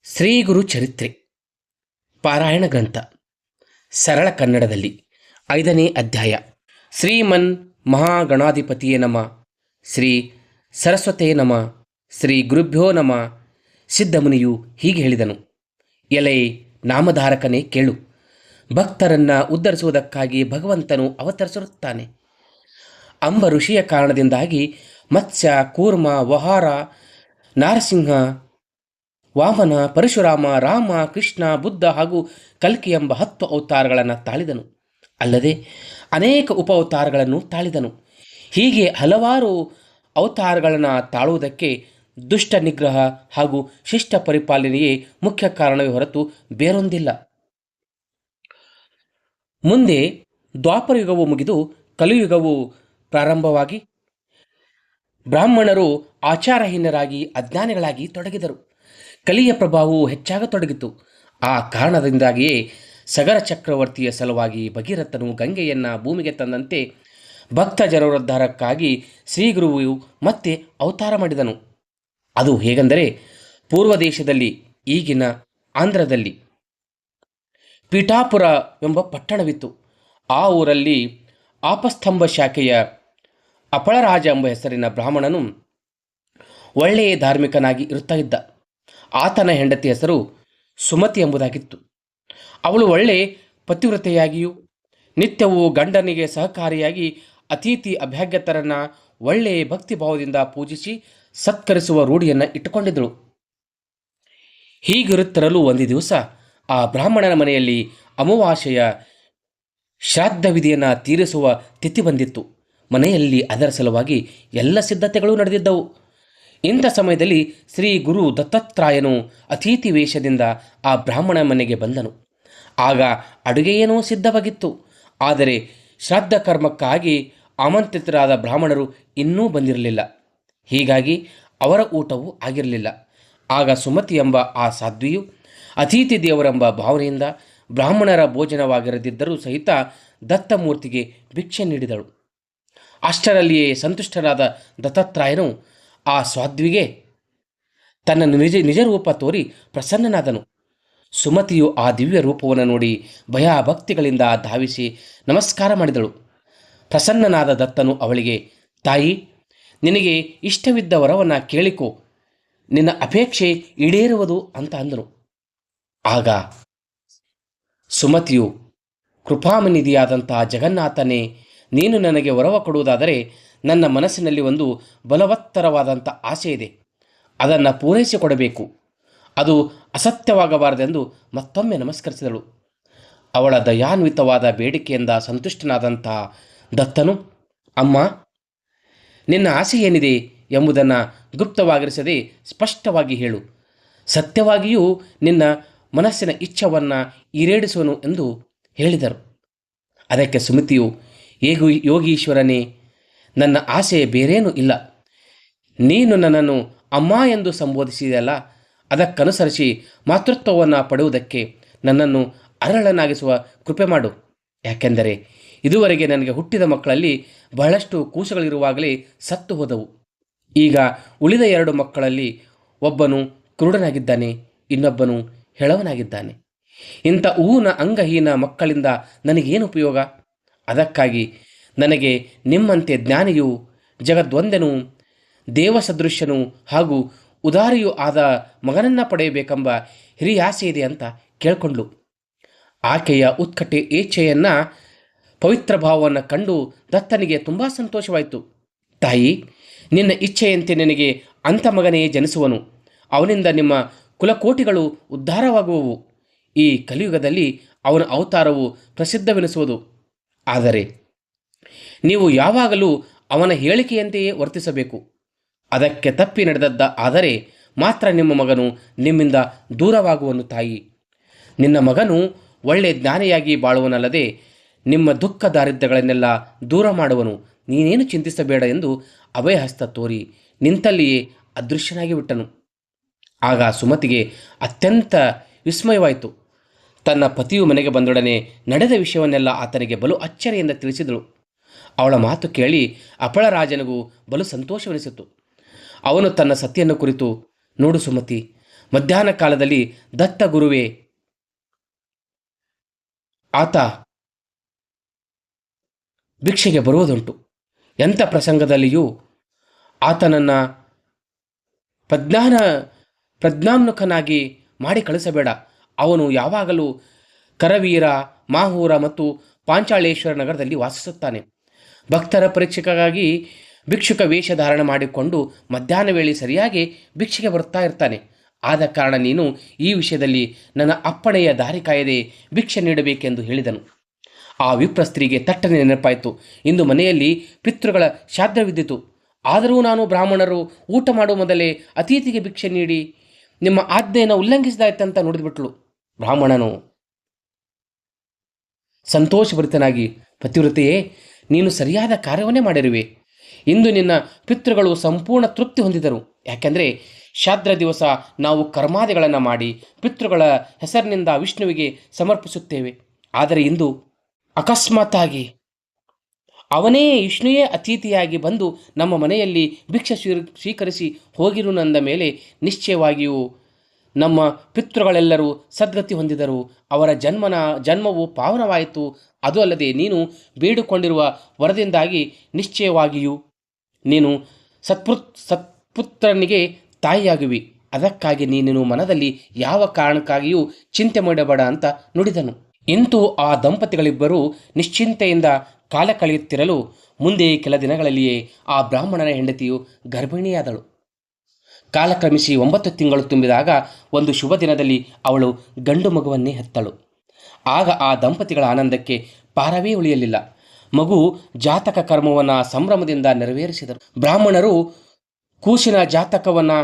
ಶ್ರೀ ಗುರು ಚರಿತ್ರೆ ಪಾರಾಯಣ ಗ್ರಂಥ ಸರಳ ಕನ್ನಡದಲ್ಲಿ 5ನೇ ಅಧ್ಯಾಯ. ಶ್ರೀಮನ್ ಮಹಾಗಣಾಧಿಪತಿಯೇ ನಮಃ. ಶ್ರೀ ಸರಸ್ವತೇ ನಮಃ. ಶ್ರೀ ಗುರುಭ್ಯೋ ನಮಃ. ಸಿದ್ಧಮುನಿಯು ಹೀಗೆ ಹೇಳಿದನು. ಎಲೆ ನಾಮಧಾರಕನೇ ಕೇಳು. ಭಕ್ತರನ್ನು ಉದ್ಧರಿಸುವುದಕ್ಕಾಗಿ ಭಗವಂತನು ಅವತರಿಸಿರುತ್ತಾನೆ. ಅಂಬ ಋಷಿಯ ಕಾರಣದಿಂದಾಗಿ ಮತ್ಸ್ಯ, ಕೂರ್ಮ, ವಹಾರ, ನಾರಸಿಂಹ, ವಾಮನ, ಪರಶುರಾಮ, ರಾಮ, ಕೃಷ್ಣ, ಬುದ್ಧ ಹಾಗೂ ಕಲ್ಕಿ ಎಂಬ 10 ಅವತಾರಗಳನ್ನು ತಾಳಿದನು. ಅಲ್ಲದೆ ಅನೇಕ ಉಪ ಅವತಾರಗಳನ್ನು ತಾಳಿದನು. ಹೀಗೆ ಹಲವಾರು ಅವತಾರಗಳನ್ನು ತಾಳುವುದಕ್ಕೆ ದುಷ್ಟ ನಿಗ್ರಹ ಹಾಗೂ ಶಿಷ್ಟ ಪರಿಪಾಲನೆಯೇ ಮುಖ್ಯ ಕಾರಣವೇ ಹೊರತು ಬೇರೊಂದಿಲ್ಲ. ಮುಂದೆ ದ್ವಾಪರಯುಗವು ಮುಗಿದು ಕಲಿಯುಗವು ಪ್ರಾರಂಭವಾಗಿ ಬ್ರಾಹ್ಮಣರು ಆಚಾರಹೀನರಾಗಿ ಅಜ್ಞಾನಿಗಳಾಗಿ ತೊಡಗಿದರು. ಕಲಿಯ ಪ್ರಭಾವವು ಹೆಚ್ಚಾಗತೊಡಗಿತು. ಆ ಕಾರಣದಿಂದಾಗಿಯೇ ಸಗರ ಚಕ್ರವರ್ತಿಯ ಸಲುವಾಗಿ ಭಗೀರಥನು ಗಂಗೆಯನ್ನು ಭೂಮಿಗೆ ತಂದಂತೆ ಭಕ್ತ ಜನರೋದ್ಧಾರಕ್ಕಾಗಿ ಶ್ರೀಗುರುವು ಮತ್ತೆ ಅವತಾರ ಮಾಡಿದನು. ಅದು ಹೇಗೆಂದರೆ, ಪೂರ್ವ ದೇಶದಲ್ಲಿ, ಈಗಿನ ಆಂಧ್ರದಲ್ಲಿ ಪೀಠಾಪುರ ಎಂಬ ಪಟ್ಟಣವಿತ್ತು. ಆ ಊರಲ್ಲಿ ಆಪಸ್ತಂಭ ಶಾಖೆಯ ಅಪಳರಾಜ ಎಂಬ ಹೆಸರಿನ ಬ್ರಾಹ್ಮಣನು ಒಳ್ಳೆಯ ಧಾರ್ಮಿಕನಾಗಿ ಇರುತ್ತಾ ಇದ್ದ. ಆತನ ಹೆಂಡತಿ ಹೆಸರು ಸುಮತಿ ಎಂಬುದಾಗಿತ್ತು. ಅವಳು ಒಳ್ಳೆ ಪತಿವ್ರತೆಯಾಗಿಯೂ ನಿತ್ಯವೂ ಗಂಡನಿಗೆ ಸಹಕಾರಿಯಾಗಿ ಅತಿಥಿ ಅಭ್ಯಾಗತರನ್ನು ಒಳ್ಳೆಯ ಭಕ್ತಿಭಾವದಿಂದ ಪೂಜಿಸಿ ಸತ್ಕರಿಸುವ ರೂಢಿಯನ್ನು ಇಟ್ಟುಕೊಂಡಿದ್ದಳು. ಹೀಗಿರುತ್ತಿರಲು ಒಂದು ದಿವಸ ಆ ಬ್ರಾಹ್ಮಣನ ಮನೆಯಲ್ಲಿ ಅಮಾವಾಸ್ಯೆಯ ಶ್ರಾದ್ದ ವಿಧಿಯನ್ನು ತೀರಿಸುವ ತಿಥಿ ಬಂದಿತ್ತು. ಮನೆಯಲ್ಲಿ ಅದರ ಸಲುವಾಗಿ ಎಲ್ಲ ಸಿದ್ಧತೆಗಳು ನಡೆದಿದ್ದವು. ಇಂಥ ಸಮಯದಲ್ಲಿ ಶ್ರೀ ಗುರು ದತ್ತಾತ್ರಾಯನು ಅತಿಥಿ ವೇಷದಿಂದ ಆ ಬ್ರಾಹ್ಮಣ ಮನೆಗೆ ಬಂದನು. ಆಗ ಅಡುಗೆಯೇನೂ ಸಿದ್ಧವಾಗಿತ್ತು. ಆದರೆ ಶ್ರಾದ್ದ ಕರ್ಮಕ್ಕಾಗಿ ಆಮಂತ್ರಿತರಾದ ಬ್ರಾಹ್ಮಣರು ಇನ್ನೂ ಬಂದಿರಲಿಲ್ಲ. ಹೀಗಾಗಿ ಅವರ ಊಟವೂ ಆಗಿರಲಿಲ್ಲ. ಆಗ ಸುಮತಿ ಎಂಬ ಆ ಸಾಧ್ವಿಯು ಅತಿಥಿ ದೇವರೆಂಬ ಭಾವನೆಯಿಂದ ಬ್ರಾಹ್ಮಣರ ಭೋಜನವಾಗಿರದಿದ್ದರೂ ಸಹಿತ ದತ್ತಮೂರ್ತಿಗೆ ಭಿಕ್ಷೆ ನೀಡಿದಳು. ಅಷ್ಟರಲ್ಲಿಯೇ ಸಂತುಷ್ಟರಾದ ದತ್ತಾತ್ರಾಯನು ಆ ಸಾಧ್ವಿಗೆ ತನ್ನ ನಿಜ ರೂಪ ತೋರಿ ಪ್ರಸನ್ನನಾದನು. ಸುಮತಿಯು ಆ ದಿವ್ಯ ರೂಪವನ್ನು ನೋಡಿ ಭಯಭಕ್ತಿಗಳಿಂದ ಧಾವಿಸಿ ನಮಸ್ಕಾರ ಮಾಡಿದಳು. ಪ್ರಸನ್ನನಾದ ದತ್ತನು ಅವಳಿಗೆ, ತಾಯಿ, ನಿನಗೆ ಇಷ್ಟವಿದ್ದ ವರವನ್ನು ಕೇಳಿಕೋ, ನಿನ್ನ ಅಪೇಕ್ಷೆ ಈಡೇರುವುದು ಅಂತ ಅಂದನು. ಆಗ ಸುಮತಿಯು, ಕೃಪಾಮನಿಧಿಯಾದಂತಹ ಜಗನ್ನಾಥನೇ, ನೀನು ನನಗೆ ವರವ ಕೊಡುವುದಾದರೆ ನನ್ನ ಮನಸ್ಸಿನಲ್ಲಿ ಒಂದು ಬಲವತ್ತರವಾದಂಥ ಆಸೆ ಇದೆ. ಅದನ್ನು ಪೂರೈಸಿಕೊಡಬೇಕು. ಅದು ಅಸತ್ಯವಾಗಬಾರದೆಂದು ಮತ್ತೊಮ್ಮೆ ನಮಸ್ಕರಿಸಿದಳು. ಅವಳ ದಯಾನ್ವಿತವಾದ ಬೇಡಿಕೆಯಿಂದ ಸಂತುಷ್ಟನಾದಂಥ ದತ್ತನು, ಅಮ್ಮ, ನಿನ್ನ ಆಸೆ ಏನಿದೆ ಎಂಬುದನ್ನು ಗುಪ್ತವಾಗಿರಿಸದೆ ಸ್ಪಷ್ಟವಾಗಿ ಹೇಳು. ಸತ್ಯವಾಗಿಯೂ ನಿನ್ನ ಮನಸ್ಸಿನ ಇಚ್ಛವನ್ನು ಈಡೇರಿಸುವನು ಎಂದು ಹೇಳಿದರು. ಅದಕ್ಕೆ ಸುಮತಿಯು, ಯೋಗೀಶ್ವರನೇ, ನನ್ನ ಆಸೆ ಬೇರೇನೂ ಇಲ್ಲ. ನೀನು ನನ್ನನ್ನು ಅಮ್ಮ ಎಂದು ಸಂಬೋಧಿಸಿದೆಯಲ್ಲ, ಅದಕ್ಕನುಸರಿಸಿ ಮಾತೃತ್ವವನ್ನು ಪಡೆಯುವುದಕ್ಕೆ ನನ್ನನ್ನು ಅರಳನಾಗಿಸುವ ಕೃಪೆ ಮಾಡು. ಯಾಕೆಂದರೆ ಇದುವರೆಗೆ ನನಗೆ ಹುಟ್ಟಿದ ಮಕ್ಕಳಲ್ಲಿ ಬಹಳಷ್ಟು ಕೂಸುಗಳಿರುವಾಗಲೇ ಸತ್ತು ಹೋದವು. ಈಗ ಉಳಿದ 2 ಮಕ್ಕಳಲ್ಲಿ ಒಬ್ಬನು ಕುರುಡನಾಗಿದ್ದಾನೆ, ಇನ್ನೊಬ್ಬನು ಹೆಳವನಾಗಿದ್ದಾನೆ. ಇಂಥ ಊನ ಅಂಗಹೀನ ಮಕ್ಕಳಿಂದ ನನಗೇನು ಉಪಯೋಗ? ಅದಕ್ಕಾಗಿ ನನಗೆ ನಿಮ್ಮಂತೆ ಜ್ಞಾನಿಯೂ ಜಗದ್ವಂದನೂ ದೇವಸದೃಶ್ಯನೂ ಹಾಗೂ ಉದಾರಿಯೂ ಆದ ಮಗನನ್ನು ಪಡೆಯಬೇಕೆಂಬ ಹಿರಿಯಾಸೆ ಇದೆ ಅಂತ ಕೇಳಿಕೊಂಡ್ಳು. ಆಕೆಯ ಉತ್ಕಟೆ ಇಚ್ಛೆಯನ್ನು, ಪವಿತ್ರ ಭಾವವನ್ನು ಕಂಡು ದತ್ತನಿಗೆ ತುಂಬ ಸಂತೋಷವಾಯಿತು. ತಾಯಿ, ನಿನ್ನ ಇಚ್ಛೆಯಂತೆ ನಿನಗೆ ಅಂಥ ಮಗನೇ ಜನಿಸುವನು. ಅವನಿಂದ ನಿಮ್ಮ ಕುಲಕೋಟಿಗಳು ಉದ್ಧಾರವಾಗುವವು. ಈ ಕಲಿಯುಗದಲ್ಲಿ ಅವನ ಅವತಾರವು ಪ್ರಸಿದ್ಧವೆನಿಸುವುದು. ಆದರೆ ನೀವು ಯಾವಾಗಲೂ ಅವನ ಹೇಳಿಕೆಯಂತೆಯೇ ವರ್ತಿಸಬೇಕು. ಅದಕ್ಕೆ ತಪ್ಪಿ ನಡೆದದ್ದ ಆದರೆ ಮಾತ್ರ ನಿಮ್ಮ ಮಗನು ನಿಮ್ಮಿಂದ ದೂರವಾಗುವನು. ತಾಯಿ, ನಿನ್ನ ಮಗನು ಒಳ್ಳೆಯ ಜ್ಞಾನಿಯಾಗಿ ಬಾಳುವನಲ್ಲದೆ ನಿಮ್ಮ ದುಃಖ ದಾರಿದ್ರ್ಯಗಳನ್ನೆಲ್ಲ ದೂರ ಮಾಡುವನು. ನೀನೇನು ಚಿಂತಿಸಬೇಡ ಎಂದು ಅಭಯಹಸ್ತ ತೋರಿ ನಿಂತಲ್ಲಿಯೇ ಅದೃಶ್ಯನಾಗಿ ಬಿಟ್ಟನು. ಆಗ ಸುಮತಿಗೆ ಅತ್ಯಂತ ವಿಸ್ಮಯವಾಯಿತು. ತನ್ನ ಪತಿಯು ಮನೆಗೆ ಬಂದೊಡನೆ ನಡೆದ ವಿಷಯವನ್ನೆಲ್ಲ ಆತನಿಗೆ ಬಲು ಅಚ್ಚರಿಯಿಂದ ತಿಳಿಸಿದಳು. ಅವಳ ಮಾತು ಕೇಳಿ ಅಪಳರಾಜನಿಗೂ ಬಲು ಸಂತೋಷವೆನಿಸಿತು. ಅವನು ತನ್ನ ಸತಿಯನ್ನು ಕುರಿತು, ನೋಡು ಸುಮತಿ, ಮಧ್ಯಾಹ್ನ ಕಾಲದಲ್ಲಿ ದತ್ತ ಗುರುವೇ ಆತ ಭಿಕ್ಷೆಗೆ ಬರುವುದುಂಟು. ಎಂಥ ಪ್ರಸಂಗದಲ್ಲಿಯೂ ಆತನನ್ನು ಪ್ರಜ್ಞಾನ ಪ್ರಜ್ಞಾನ್ಮುಖನಾಗಿ ಮಾಡಿ ಕಳಿಸಬೇಡ. ಅವನು ಯಾವಾಗಲೂ ಕರವೀರ, ಮಾಹೂರ ಮತ್ತು ಪಾಂಚಾಳೇಶ್ವರ ನಗರದಲ್ಲಿ ವಾಸಿಸುತ್ತಾನೆ. ಭಕ್ತರ ಪರೀಕ್ಷೆಗಾಗಿ ಭಿಕ್ಷುಕ ವೇಷ ಧಾರಣ ಮಾಡಿಕೊಂಡು ಮಧ್ಯಾಹ್ನ ವೇಳೆ ಸರಿಯಾಗಿ ಭಿಕ್ಷೆಗೆ ಬರುತ್ತಾ ಇರ್ತಾನೆ. ಆದ ಕಾರಣ ನೀನು ಈ ವಿಷಯದಲ್ಲಿ ನನ್ನ ಅಪ್ಪಣೆಯ ದಾರಿ ಕಾಯದೆ ಭಿಕ್ಷೆ ನೀಡಬೇಕೆಂದು ಹೇಳಿದನು. ಆ ವಿಪ್ರ ಸ್ತ್ರೀಗೆ ತಟ್ಟನೆ ನೆನಪಾಯಿತು. ಇಂದು ಮನೆಯಲ್ಲಿ ಪಿತೃಗಳ ಶ್ರಾದ್ದವಿದ್ದಿತು. ಆದರೂ ನಾನು ಬ್ರಾಹ್ಮಣರು ಊಟ ಮಾಡುವ ಮೊದಲೇ ಅತಿಥಿಗೆ ಭಿಕ್ಷೆ ನೀಡಿ ನಿಮ್ಮ ಆಜ್ಞೆಯನ್ನು ಉಲ್ಲಂಘಿಸಿದಾಯ್ತಂತ ನುಡಿದುಬಿಟ್ಲು. ಬ್ರಾಹ್ಮಣನು ಸಂತೋಷಭರಿತನಾಗಿ, ಪತಿವ್ರತೆಯೇ, ನೀನು ಸರಿಯಾದ ಕಾರ್ಯವನ್ನೇ ಮಾಡಿರುವೆ. ಇಂದು ನಿನ್ನ ಪಿತೃಗಳು ಸಂಪೂರ್ಣ ತೃಪ್ತಿ ಹೊಂದಿದರು. ಯಾಕೆಂದರೆ ಶ್ರಾದ್ದ ದಿವಸ ನಾವು ಕರ್ಮಾದಿಗಳನ್ನು ಮಾಡಿ ಪಿತೃಗಳ ಹೆಸರಿನಿಂದ ವಿಷ್ಣುವಿಗೆ ಸಮರ್ಪಿಸುತ್ತೇವೆ. ಆದರೆ ಇಂದು ಅಕಸ್ಮಾತ್ತಾಗಿ ಅವನೇ ವಿಷ್ಣುವೇ ಅತಿಥಿಯಾಗಿ ಬಂದು ನಮ್ಮ ಮನೆಯಲ್ಲಿ ಭಿಕ್ಷೆ ಸ್ವೀಕರಿಸಿ ಹೋಗಿರುನಂದ ಮೇಲೆ ನಿಶ್ಚಯವಾಗಿಯೂ ನಮ್ಮ ಪಿತೃಗಳೆಲ್ಲರೂ ಸದ್ಗತಿ ಹೊಂದಿದರು. ಅವರ ಜನ್ಮವು ಪಾವನವಾಯಿತು. ಅದು ಅಲ್ಲದೆ ನೀನು ಬೇಡಿಕೊಂಡಿರುವ ವರದಿಂದಾಗಿ ನಿಶ್ಚಯವಾಗಿಯೂ ನೀನು ಸತ್ಪುತ್ರನಿಗೆ ತಾಯಿಯಾಗುವಿ. ಅದಕ್ಕಾಗಿ ನೀನು ಮನದಲ್ಲಿ ಯಾವ ಕಾರಣಕ್ಕಾಗಿಯೂ ಚಿಂತೆ ಮಾಡಬೇಡ ಅಂತ ನುಡಿದನು. ಇಂತೂ ಆ ದಂಪತಿಗಳಿಬ್ಬರೂ ನಿಶ್ಚಿಂತೆಯಿಂದ ಕಾಲ ಕಳೆಯುತ್ತಿರಲು ಮುಂದೆ ಕೆಲ ದಿನಗಳಲ್ಲಿಯೇ ಆ ಬ್ರಾಹ್ಮಣನ ಹೆಂಡತಿಯು ಗರ್ಭಿಣಿಯಾದಳು. ಕಾಲಕ್ರಮಿಸಿ 9 ತಿಂಗಳು ತುಂಬಿದಾಗ ಒಂದು ಶುಭ ದಿನದಲ್ಲಿ ಅವಳು ಗಂಡು ಮಗುವನ್ನೇ ಹೆತ್ತಳು. ಆಗ ಆ ದಂಪತಿಗಳ ಆನಂದಕ್ಕೆ ಪಾರವೇ ಉಳಿಯಲಿಲ್ಲ. ಮಗು ಜಾತಕ ಕರ್ಮವನ್ನು ಸಂಭ್ರಮದಿಂದ ನೆರವೇರಿಸಿದರು. ಬ್ರಾಹ್ಮಣರು ಕೂಸಿನ ಜಾತಕವನ್ನು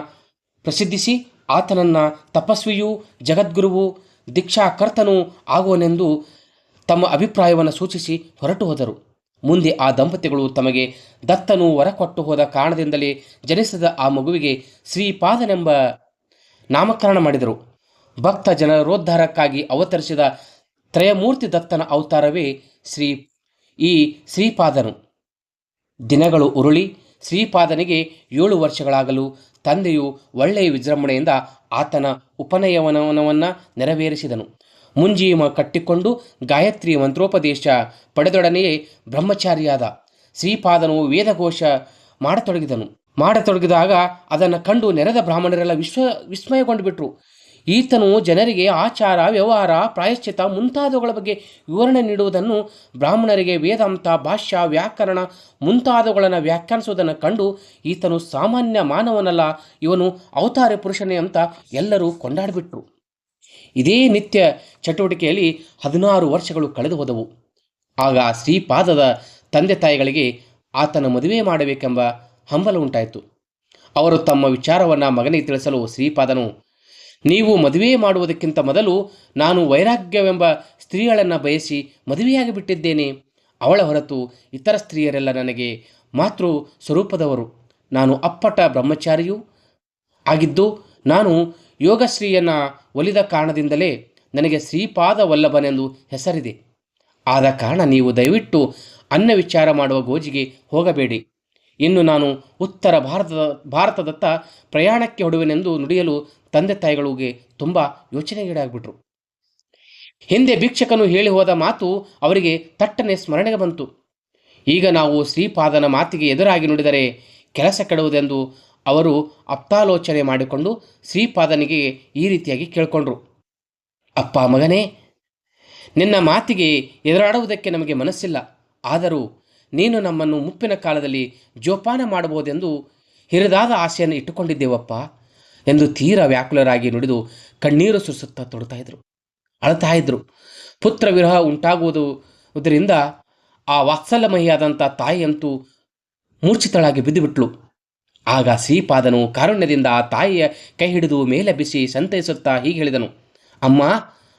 ಪ್ರಸಿದ್ಧಿಸಿ ಆತನನ್ನು ತಪಸ್ವಿಯೂ ಜಗದ್ಗುರುವು ದೀಕ್ಷಾಕರ್ತನೂ ಆಗುವನೆಂದು ತಮ್ಮ ಅಭಿಪ್ರಾಯವನ್ನು ಸೂಚಿಸಿ ಹೊರಟು ಹೋದರು. ಮುಂದೆ ಆ ದಂಪತಿಗಳು ತಮಗೆ ದತ್ತನು ವರ ಕೊಟ್ಟು ಹೋದ ಕಾರಣದಿಂದಲೇ ಜನಿಸಿದ ಆ ಮಗುವಿಗೆ ಶ್ರೀಪಾದನೆಂಬ ನಾಮಕರಣ ಮಾಡಿದರು. ಭಕ್ತ ಜನರೋದ್ಧಾರಕ್ಕಾಗಿ ಅವತರಿಸಿದ ತ್ರಯಮೂರ್ತಿ ದತ್ತನ ಅವತಾರವೇ ಈ ಶ್ರೀಪಾದನು. ದಿನಗಳು ಉರುಳಿ ಶ್ರೀಪಾದನಿಗೆ 7 ವರ್ಷಗಳಾಗಲು ತಂದೆಯು ಒಳ್ಳೆಯ ವಿಜೃಂಭಣೆಯಿಂದ ಆತನ ಉಪನಯನವನ್ನು ನೆರವೇರಿಸಿದನು. ಮುಂಜೀಮ ಕಟ್ಟಿಕೊಂಡು ಗಾಯತ್ರಿ ಮಂತ್ರೋಪದೇಶ ಪಡೆದೊಡನೆಯೇ ಬ್ರಹ್ಮಚಾರಿಯಾದ ಶ್ರೀಪಾದನು ವೇದಘೋಷ ಮಾಡತೊಡಗಿದಾಗ ಅದನ್ನು ಕಂಡು ನೆರೆದ ಬ್ರಾಹ್ಮಣರೆಲ್ಲ ವಿಸ್ಮಯಗೊಂಡು ಬಿಟ್ರು. ಈತನು ಜನರಿಗೆ ಆಚಾರ, ವ್ಯವಹಾರ, ಪ್ರಾಯಶ್ಚಿತ ಮುಂತಾದವುಗಳ ಬಗ್ಗೆ ವಿವರಣೆ ನೀಡುವುದನ್ನು, ಬ್ರಾಹ್ಮಣರಿಗೆ ವೇದಾಂತ, ಭಾಷ್ಯ, ವ್ಯಾಕರಣ ಮುಂತಾದವುಗಳನ್ನು ವ್ಯಾಖ್ಯಾನಿಸುವುದನ್ನು ಕಂಡು ಈತನು ಸಾಮಾನ್ಯ ಮಾನವನಲ್ಲ, ಇವನು ಅವತಾರ ಪುರುಷನೇ ಅಂತ ಎಲ್ಲರೂ ಕೊಂಡಾಡಿಬಿಟ್ರು. ಇದೇ ನಿತ್ಯ ಚಟುವಟಿಕೆಯಲ್ಲಿ 16 ವರ್ಷಗಳು ಕಳೆದು ಹೋದವು. ಆಗ ಶ್ರೀಪಾದದ ತಂದೆ ತಾಯಿಗಳಿಗೆ ಆತನ ಮದುವೆ ಮಾಡಬೇಕೆಂಬ ಹಂಬಲ ಉಂಟಾಯಿತು. ಅವರು ತಮ್ಮ ವಿಚಾರವನ್ನು ಮಗನಿಗೆ ತಿಳಿಸಲು ಶ್ರೀಪಾದನು, ನೀವು ಮದುವೆ ಮಾಡುವುದಕ್ಕಿಂತ ಮೊದಲು ನಾನು ವೈರಾಗ್ಯವೆಂಬ ಸ್ತ್ರೀಗಳನ್ನು ಬಯಸಿ ಮದುವೆಯಾಗಿ ಬಿಟ್ಟಿದ್ದೇನೆ. ಅವಳ ಹೊರತು ಇತರ ಸ್ತ್ರೀಯರೆಲ್ಲ ನನಗೆ ಮಾತೃ ಸ್ವರೂಪದವರು. ನಾನು ಅಪ್ಪಟ ಬ್ರಹ್ಮಚಾರಿಯೂ ಆಗಿದ್ದು ನಾನು ಯೋಗಶ್ರೀಯನ್ನು ಒಲಿದ ಕಾರಣದಿಂದಲೇ ನನಗೆ ಶ್ರೀಪಾದ ವಲ್ಲಭನೆಂದು ಹೆಸರಿದೆ. ಆದ ಕಾರಣ ನೀವು ದಯವಿಟ್ಟು ಅನ್ನ ವಿಚಾರ ಮಾಡುವ ಗೋಜಿಗೆ ಹೋಗಬೇಡಿ. ಇನ್ನು ನಾನು ಉತ್ತರ ಭಾರತದತ್ತ ಪ್ರಯಾಣಕ್ಕೆ ಹೊಡುವೆನೆಂದು ನುಡಿಯಲು ತಂದೆ ತಾಯಿಗಳಿಗೆ ತುಂಬ ಯೋಚನೆಗೀಡಾಗ್ಬಿಟ್ರು. ಹಿಂದೆ ಭಿಕ್ಷಕನು ಹೇಳಿ ಹೋದ ಮಾತು ಅವರಿಗೆ ತಟ್ಟನೆ ಸ್ಮರಣೆಗೆ ಬಂತು. ಈಗ ನಾವು ಶ್ರೀಪಾದನ ಮಾತಿಗೆ ಎದುರಾಗಿ ನುಡಿದರೆ ಕೆಲಸ ಕೆಡುವುದೆಂದು ಅವರು ಅಪ್ತಾಲೋಚನೆ ಮಾಡಿಕೊಂಡು ಶ್ರೀಪಾದನಿಗೆ ಈ ರೀತಿಯಾಗಿ ಕೇಳಿಕೊಂಡ್ರು. ಅಪ್ಪ ಮಗನೇ, ನಿನ್ನ ಮಾತಿಗೆ ಎದುರಾಡುವುದಕ್ಕೆ ನಮಗೆ ಮನಸ್ಸಿಲ್ಲ. ಆದರೂ ನೀನು ನಮ್ಮನ್ನು ಮುಪ್ಪಿನ ಕಾಲದಲ್ಲಿ ಜೋಪಾನ ಮಾಡಬಹುದೆಂದು ಹಿರಿದಾದ ಆಸೆಯನ್ನು ಇಟ್ಟುಕೊಂಡಿದ್ದೇವಪ್ಪ ಎಂದು ತೀರ ವ್ಯಾಕುಲರಾಗಿ ನುಡಿದು ಕಣ್ಣೀರು ಸುರಿಸುತ್ತಾ ಅಳ್ತಾ ಇದ್ರು. ಪುತ್ರ ವಿರಹ ಉಂಟಾಗುವುದರಿಂದ ಆ ವಾತ್ಸಲ್ಯಮಹಿಯಾದಂಥ ತಾಯಿಯಂತೂ ಮೂರ್ಛಿತಳಾಗಿ ಬಿದ್ದುಬಿಟ್ಲು. ಆಗ ಶ್ರೀಪಾದನು ಕಾರುಣ್ಯದಿಂದ ಆ ತಾಯಿಯ ಕೈ ಹಿಡಿದು ಮೇಲೆಬ್ಬಿಸಿ ಸಂತೈಸುತ್ತಾ ಹೀಗೆ ಹೇಳಿದನು, ಅಮ್ಮ,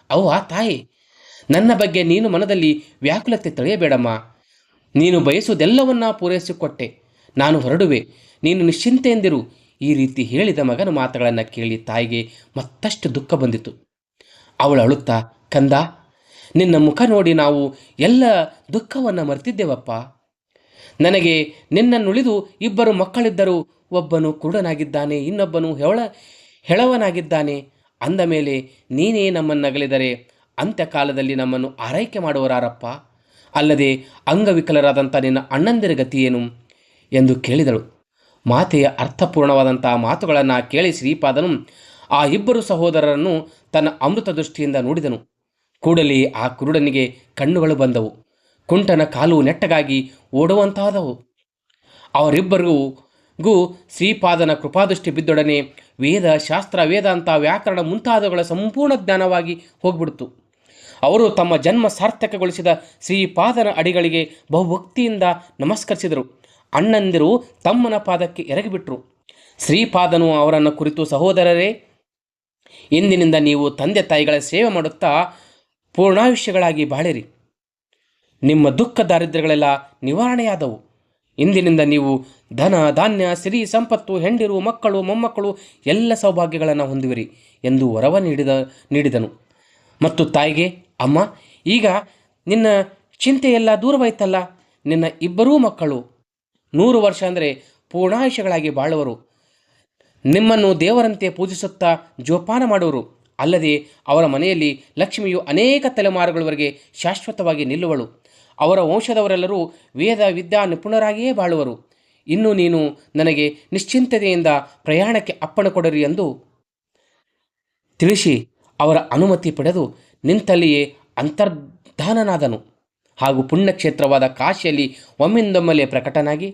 ಅವ್ವ, ತಾಯಿ, ನನ್ನ ಬಗ್ಗೆ ನೀನು ಮನದಲ್ಲಿ ವ್ಯಾಕುಲತೆ ತಳೆಯಬೇಡಮ್ಮ. ನೀನು ಬಯಸುವುದೆಲ್ಲವನ್ನ ಪೂರೈಸಿಕೊಟ್ಟೆ. ನಾನು ಹೊರಡುವೆ, ನೀನು ನಿಶ್ಚಿಂತೆಯೆಂದಿರು. ಈ ರೀತಿ ಹೇಳಿದ ಮಗನ ಮಾತುಗಳನ್ನು ಕೇಳಿ ತಾಯಿಗೆ ಮತ್ತಷ್ಟು ದುಃಖ ಬಂದಿತು. ಅವಳು ಅಳುತ್ತಾ, ಕಂದ, ನಿನ್ನ ಮುಖ ನೋಡಿ ನಾವು ಎಲ್ಲ ದುಃಖವನ್ನು ಮರೆತಿದ್ದೇವಪ್ಪ. ನನಗೆ ನಿನ್ನನ್ನುಳಿದು 2 ಮಕ್ಕಳಿದ್ದರು. ಒಬ್ಬನು ಕುರುಡನಾಗಿದ್ದಾನೆ, ಇನ್ನೊಬ್ಬನು ಹೆಳವನಾಗಿದ್ದಾನೆ ಅಂದ ಮೇಲೆ ನೀನೇ ನಮ್ಮನ್ನಗಲಿದರೆ ಅಂತ್ಯಕಾಲದಲ್ಲಿ ನಮ್ಮನ್ನು ಆರೈಕೆ ಮಾಡುವರಾರಪ್ಪ, ಅಲ್ಲದೆ ಅಂಗವಿಕಲರಾದಂಥ ನಿನ್ನ ಅಣ್ಣಂದಿರ ಗತಿಯೇನು ಎಂದು ಕೇಳಿದಳು. ಮಾತೆಯ ಅರ್ಥಪೂರ್ಣವಾದಂಥ ಮಾತುಗಳನ್ನು ಕೇಳಿ ಶ್ರೀಪಾದನು ಆ ಇಬ್ಬರು ಸಹೋದರರನ್ನು ತನ್ನ ಅಮೃತ ದೃಷ್ಟಿಯಿಂದ ನೋಡಿದನು. ಕೂಡಲೇ ಆ ಕುರುಡನಿಗೆ ಕಣ್ಣುಗಳು ಬಂದವು. ಕುಂಟನ ಕಾಲು ನೆಟ್ಟಗಾಗಿ ಓಡುವಂತಾದವು. ಅವರಿಬ್ಬರಿಗೂ ಶ್ರೀಪಾದನ ಕೃಪಾದೃಷ್ಟಿ ಬಿದ್ದೊಡನೆ ವೇದ, ಶಾಸ್ತ್ರ, ವೇದಾಂತ, ವ್ಯಾಕರಣ ಮುಂತಾದವುಗಳ ಸಂಪೂರ್ಣ ಜ್ಞಾನವಾಗಿ ಹೋಗ್ಬಿಡ್ತು. ಅವರು ತಮ್ಮ ಜನ್ಮ ಸಾರ್ಥಕಗೊಳಿಸಿದ ಶ್ರೀಪಾದನ ಅಡಿಗಳಿಗೆ ಬಹುಭಕ್ತಿಯಿಂದ ನಮಸ್ಕರಿಸಿದರು. ಅಣ್ಣಂದಿರು ತಮ್ಮನ ಪಾದಕ್ಕೆ ಎರಗಿಬಿಟ್ರು. ಶ್ರೀಪಾದನು ಅವರನ್ನು ಕುರಿತು, ಸಹೋದರರೇ, ಇಂದಿನಿಂದ ನೀವು ತಂದೆ ತಾಯಿಗಳ ಸೇವೆ ಮಾಡುತ್ತಾ ಪೂರ್ಣಾಯುಷ್ಯಗಳಾಗಿ ಬಾಳಿರಿ. ನಿಮ್ಮ ದುಃಖ ದಾರಿದ್ರ್ಯಗಳೆಲ್ಲ ನಿವಾರಣೆಯಾದವು. ಇಂದಿನಿಂದ ನೀವು ಧನ, ಧಾನ್ಯ, ಸಿರಿ, ಸಂಪತ್ತು, ಹೆಂಡಿರು, ಮಕ್ಕಳು, ಮೊಮ್ಮಕ್ಕಳು ಎಲ್ಲ ಸೌಭಾಗ್ಯಗಳನ್ನು ಹೊಂದುವಿರಿ ಎಂದು ವರವ ನೀಡಿದನು. ಮತ್ತು ತಾಯಿಗೆ, ಅಮ್ಮ, ಈಗ ನಿನ್ನ ಚಿಂತೆಯೆಲ್ಲ ದೂರವಾಯ್ತಲ್ಲ. ನಿನ್ನ ಇಬ್ಬರೂ ಮಕ್ಕಳು 100 ವರ್ಷ ಅಂದರೆ ಪೂರ್ಣಾಯುಷ್ಯಗಳಾಗಿ ಬಾಳುವರು. ನಿಮ್ಮನ್ನು ದೇವರಂತೆ ಪೂಜಿಸುತ್ತಾ ಜೋಪಾನ ಮಾಡುವರು. ಅಲ್ಲದೆ ಅವರ ಮನೆಯಲ್ಲಿ ಲಕ್ಷ್ಮಿಯು ಅನೇಕ ತಲೆಮಾರುಗಳವರೆಗೆ ಶಾಶ್ವತವಾಗಿ ನಿಲ್ಲುವಳು. ಅವರ ವಂಶದವರೆಲ್ಲರೂ ವೇದ ವಿದ್ಯಾ ನಿಪುಣರಾಗಿಯೇ ಬಾಳುವರು. ಇನ್ನು ನೀನು ನನಗೆ ನಿಶ್ಚಿಂತತೆಯಿಂದ ಪ್ರಯಾಣಕ್ಕೆ ಅಪ್ಪಣೆ ಕೊಡರಿ ಎಂದು ತಿಳಿಸಿ ಅವರ ಅನುಮತಿ ಪಡೆದು ನಿಂತಲ್ಲಿಯೇ ಅಂತರ್ಧಾನನಾದನು. ಹಾಗೂ ಪುಣ್ಯಕ್ಷೇತ್ರವಾದ ಕಾಶಿಯಲ್ಲಿ ಒಮ್ಮಿಂದೊಮ್ಮೆಲೆ ಪ್ರಕಟನಾಗಿ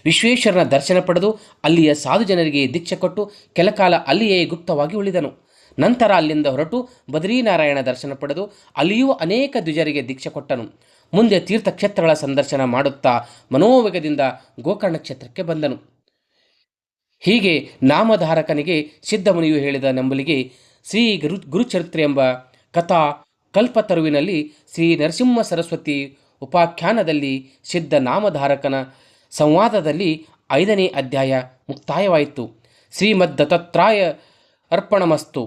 ವಿಶ್ವೇಶ್ವರನ ದರ್ಶನ ಪಡೆದು ಅಲ್ಲಿಯ ಸಾಧು ಜನರಿಗೆ ದೀಕ್ಷೆ ಕೊಟ್ಟು ಕೆಲಕಾಲ ಅಲ್ಲಿಯೇ ಗುಪ್ತವಾಗಿ ಉಳಿದನು. ನಂತರ ಅಲ್ಲಿಂದ ಹೊರಟು ಬದ್ರೀನಾರಾಯಣ ದರ್ಶನ ಪಡೆದು ಅಲ್ಲಿಯೂ ಅನೇಕ ದ್ವಿಜರಿಗೆ ದೀಕ್ಷೆ ಕೊಟ್ಟನು. ಮುಂದೆ ತೀರ್ಥಕ್ಷೇತ್ರಗಳ ಸಂದರ್ಶನ ಮಾಡುತ್ತಾ ಮನೋವೇಗದಿಂದ ಗೋಕರ್ಣ ಕ್ಷೇತ್ರಕ್ಕೆ ಬಂದನು. ಹೀಗೆ ನಾಮಧಾರಕನಿಗೆ ಸಿದ್ಧಮುನಿಯು ಹೇಳಿದ ನಂಬಲಿಗೆ ಶ್ರೀ ಗುರುಚರಿತ್ರೆ ಎಂಬ ಕಥಾ ಕಲ್ಪತರುವಿನಲ್ಲಿ ಶ್ರೀ ನರಸಿಂಹ ಸರಸ್ವತಿ ಉಪಾಖ್ಯಾನದಲ್ಲಿ ಸಿದ್ಧ ನಾಮಧಾರಕನ ಸಂವಾದದಲ್ಲಿ 5ನೇ ಅಧ್ಯಾಯ ಮುಕ್ತಾಯವಾಯಿತು. ಶ್ರೀಮದ್ ದತ್ತಾತ್ರೇಯ ಅರ್ಪಣಮಸ್ತು.